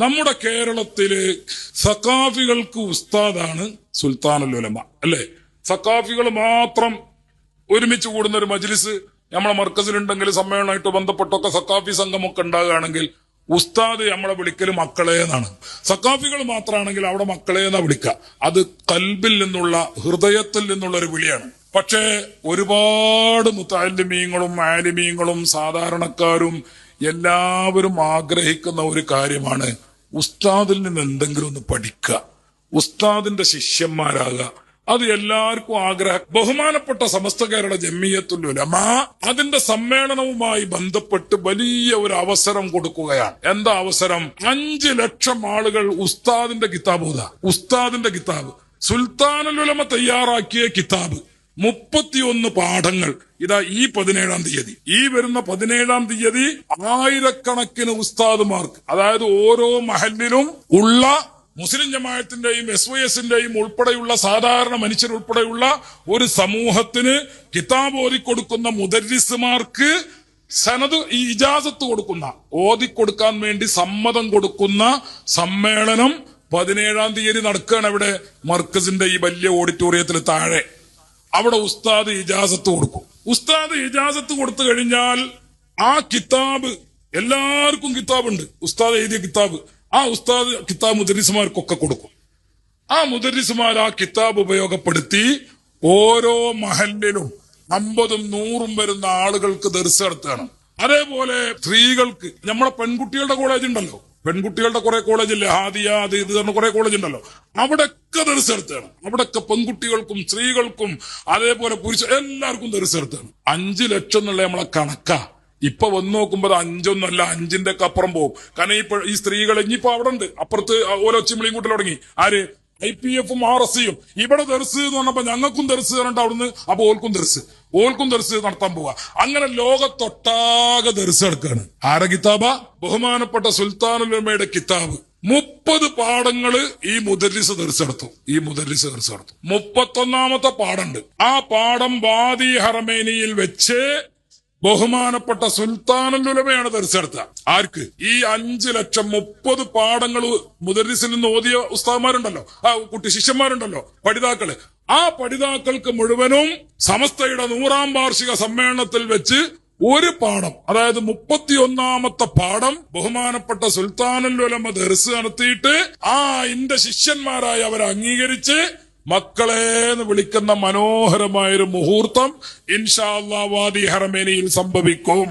നമ്മുടെ കേരളത്തില് സഖാഫികൾക്ക് ഉസ്താദാണ് സുൽത്താനുൽ ഉലമ അല്ലെ? സഖാഫികൾ മാത്രം ഒരുമിച്ച് കൂടുന്ന ഒരു മജ്ലിസ് നമ്മളെ മർക്കസിലുണ്ടെങ്കിൽ സമ്മേളനമായിട്ട് ബന്ധപ്പെട്ടൊക്കെ സഖാഫി സംഘമൊക്കെ ഉണ്ടാകുകയാണെങ്കിൽ ഉസ്താദ് നമ്മളെ വിളിക്കല് മക്കളെ എന്നാണ്. സഖാഫികൾ മാത്രമാണെങ്കിൽ അവിടെ മക്കളെ എന്നാ വിളിക്കുക. അത് കൽബിൽ നിന്നുള്ള, ഹൃദയത്തിൽ നിന്നുള്ള ഒരു വിളിയാണ്. പക്ഷേ ഒരുപാട് മുതഅല്ലിമീങ്ങളും ആലിമീങ്ങളും സാധാരണക്കാരും എല്ലാവരും ആഗ്രഹിക്കുന്ന ഒരു കാര്യമാണ് ഉസ്താദിൽ നിന്ന് എന്തെങ്കിലും ഒന്ന് പഠിക്കുക, ഉസ്താദിന്റെ ശിഷ്യന്മാരാകുക. അത് എല്ലാവർക്കും ആഗ്രഹം. ബഹുമാനപ്പെട്ട സമസ്ത കേരള ജംഇയ്യത്തുൽ ഉലമ അതിന്റെ സമ്മേളനവുമായി ബന്ധപ്പെട്ട് വലിയ ഒരു അവസരം കൊടുക്കുകയാണ്. എന്താ അവസരം? 5 ലക്ഷം ആളുകൾ ഉസ്താദിന്റെ കിതാബ് ഓതാ. ഉസ്താദിന്റെ കിതാബ് സുൽത്താനുൽ ഉലമ തയ്യാറാക്കിയ കിതാബ് 31 പാഠങ്ങൾ. ഇതാ ഈ 17-ാം തീയതി, ഈ വരുന്ന 17-ാം തീയതി ആയിരക്കണക്കിന് ഉസ്താദുമാർക്ക്, അതായത് ഓരോ മഹല്ലിലും ഉള്ള മുസ്ലിം ജമാഅത്തിന്റെയും SYSന്റെയും ഉൾപ്പെടെയുള്ള സാധാരണ മനുഷ്യരുൾപ്പെടെയുള്ള ഒരു സമൂഹത്തിന് കിതാബ് ഓതിക്കൊടുക്കുന്ന മുദർരിസുമാർക്ക് സനദ് ഇജാസത്ത് കൊടുക്കുന്ന, ഓതിക്കൊടുക്കാൻ വേണ്ടി സമ്മതം കൊടുക്കുന്ന സമ്മേളനം 17-ാം തീയതി നടക്കുകയാണ്. ഇവിടെ മർക്കസിന്റെ ഈ വലിയ ഓഡിറ്റോറിയത്തിൽ താഴെ. അവിടെ ഉസ്താദ് ഇജാസത്ത് കൊടുക്കും. ഉസ്താദ് ഇജാസത്ത് കൊടുത്തു കഴിഞ്ഞാൽ ആ കിതാബ്, എല്ലാവർക്കും കിതാബുണ്ട്, ഉസ്താദ് എഴുതിയ കിതാബ്. ആ ഉസ്താദ് കിതാബ് മുദരിസുമാർക്കൊക്കെ കൊടുക്കും. ആ മുദരിസുമാർ ആ കിതാബ് ഉപയോഗപ്പെടുത്തി ഓരോ മഹല്ലിലും 50ഉം 100ഉം വരുന്ന ആളുകൾക്ക് ദർസ് നടത്തുകയാണ്. അതേപോലെ സ്ത്രീകൾക്ക്, നമ്മളെ പെൺകുട്ടികളുടെ കോളേജ് ഉണ്ടല്ലോ, പെൺകുട്ടികളുടെ കുറെ കോളേജില്ലേ, ഹാദിയ, അത് ഇത് പറഞ്ഞ കുറെ കോളേജ് ഉണ്ടല്ലോ, അവിടെയൊക്കെ ദർസ് നടത്തുകയാണ്. അവിടെയൊക്കെ പെൺകുട്ടികൾക്കും സ്ത്രീകൾക്കും അതേപോലെ പുരുഷ എല്ലാവർക്കും ദർസ് നടത്തുകയാണ്. 5 ലക്ഷം എന്നുള്ള നമ്മളെ കണക്കാ. ഇപ്പൊ വന്ന് നോക്കുമ്പോ 5ഒന്നല്ല, 5ന്റെ ഒക്കെ അപ്പുറം പോകും. കാരണം ഈ സ്ത്രീകൾ ഇനിയിപ്പോ അവിടെ ഉണ്ട്, അപ്പുറത്ത് ഓലൊച്ചിമിളിയും കൂട്ടി തുടങ്ങി. ആര്? IPF-ഉം RSയും. ഇവിടെ ദർസ് എന്ന് പറഞ്ഞപ്പോ ഞങ്ങൾക്കും ദർസ് പറഞ്ഞിട്ട് അവിടുന്ന് അപ്പൊ ഓൽക്കും ദർസ് നടത്താൻ പോവാ. അങ്ങനെ ലോകത്തൊട്ടാകെ ദർസ് നടക്കുകയാണ്. ആരെ കിതാബ? ബഹുമാനപ്പെട്ട സുൽത്താനുൽ ഉലമയുടെ കിതാബ്. 30 പാഠങ്ങള് ഈ മുദർരിസ് ദർസ് നടത്തും. 31ാമത്തെ പാഠമുണ്ട്. ആ പാഠം വാദി ഹറമേനിയിൽ വെച്ച് ബഹുമാനപ്പെട്ട സുൽത്താനുൽ ഉലമയാണ് ദർസ് നടത്തുക. ആർക്ക്? ഈ 5 ലക്ഷം 30 പാഠങ്ങൾ മുദർരിസിൽ നിന്ന് ഓതിയ ഉസ്താദന്മാരുണ്ടല്ലോ, ആ ശിഷ്യന്മാരുണ്ടല്ലോ, പഠിതാക്കള്. ആ പഠിതാക്കൾക്ക് മുഴുവനും സമസ്തയുടെ 100ാം വാർഷിക സമ്മേളനത്തിൽ വെച്ച് ഒരു പാഠം, അതായത് 31ാമത്തെ പാഠം ബഹുമാനപ്പെട്ട സുൽത്താനുൽ ഉലമ ദർസ് നടത്തിയിട്ട് ഇന്റെ ശിഷ്യന്മാരായി അവരെ അംഗീകരിച്ച് മക്കളേന്ന് വിളിക്കുന്ന മനോഹരമായൊരു മുഹൂർത്തം ഇൻഷാ അല്ലാഹ് വാദി ഹറമേനിയിൽ സംഭവിക്കും.